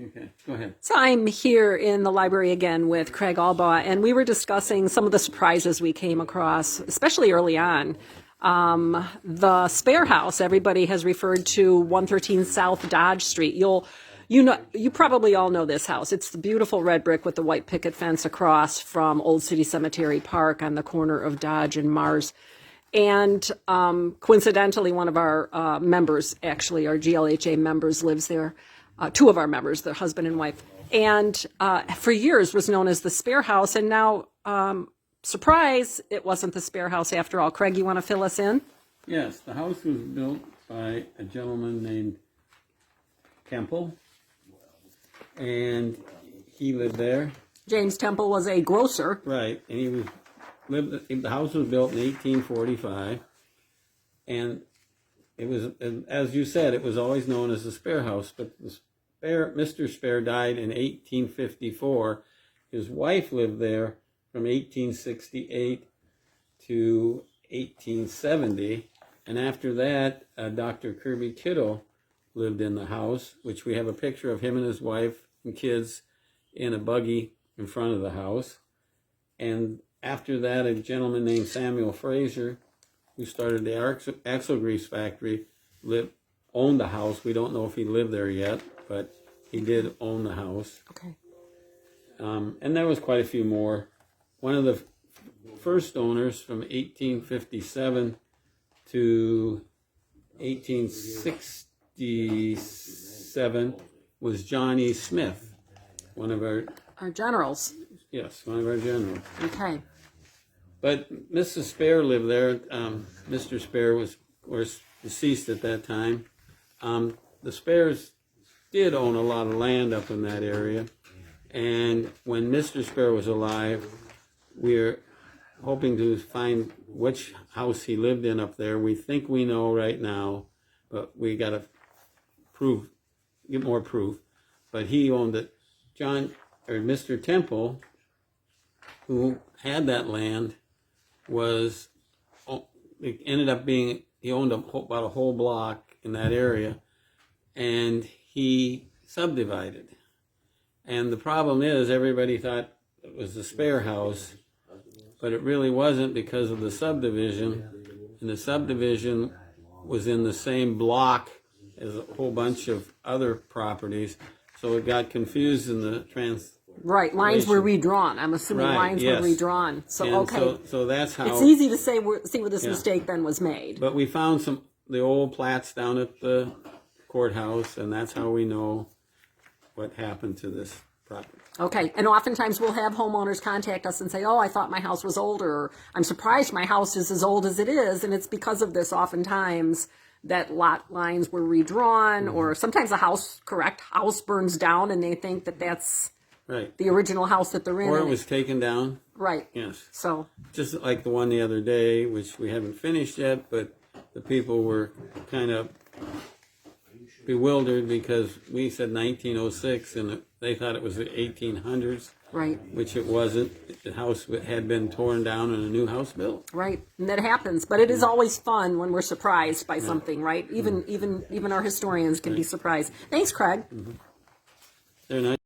Okay, go ahead. So I'm here in the library again with Craig Albaugh, and we were discussing some of the surprises we came across, especially early on. The spare house, everybody has referred to 113 South Dodge Street. You probably all know this house. It's the beautiful red brick with the white picket fence across from Old City Cemetery Park on the corner of Dodge and Mars. And coincidentally, one of our members, actually our GLHA members, lives there. Two of our members, the husband and wife, and for years was known as the spare house. And now, surprise, it wasn't the spare house after all. Craig, you want to fill us in? Yes, the house was built by a gentleman named Temple, and he lived there. James Temple was a grocer. Right, and the house was built in 1845, and it was, as you said, it was always known as the spare house, but Mr. Spare died in 1854. His wife lived there from 1868 to 1870, and after that, Dr. Kirby Kittle lived in the house, which we have a picture of him and his wife and kids in a buggy in front of the house. And after that, a gentleman named Samuel Fraser, who started the axle grease factory, owned the house. We don't know if he lived there yet, but he did own the house. Okay. And there was quite a few more. One of the first owners from 1857 to 1867 was John E. Smith, one of our generals. Yes, one of our generals. Okay. But Mrs. Spare lived there. Mr. Spare was, of course, deceased at that time. The Spares did own a lot of land up in that area. And when Mr. Spare was alive, we're hoping to find which house he lived in up there. We think we know right now, but we got to get more proof. But he owned it. Mr. Temple, who had that land, he owned about a whole block in that area, and he subdivided. And the problem is, everybody thought it was the spare house, but it really wasn't because of the subdivision, and the subdivision was in the same block as a whole bunch of other properties, so it got confused in the Right, lines were redrawn. I'm assuming lines were redrawn. So, and okay. So that's how... It's easy to see where this mistake then was made. But we found the old plats down at the courthouse, and that's how we know what happened to this property. Okay, and oftentimes we'll have homeowners contact us and say, oh, I thought my house was older, or I'm surprised my house is as old as it is, and it's because of this oftentimes that lot lines were redrawn, or sometimes the house burns down and they think that that's... Right. The original house that they're in. Or it was taken down. Right. Yes. So. Just like the one the other day, which we haven't finished yet, but the people were kind of bewildered because we said 1906 and they thought it was the 1800s. Right. Which it wasn't. The house had been torn down and a new house built. Right. And that happens. But it is always fun when we're surprised by something, right? Even our historians can be surprised. Thanks, Craig. They're nice.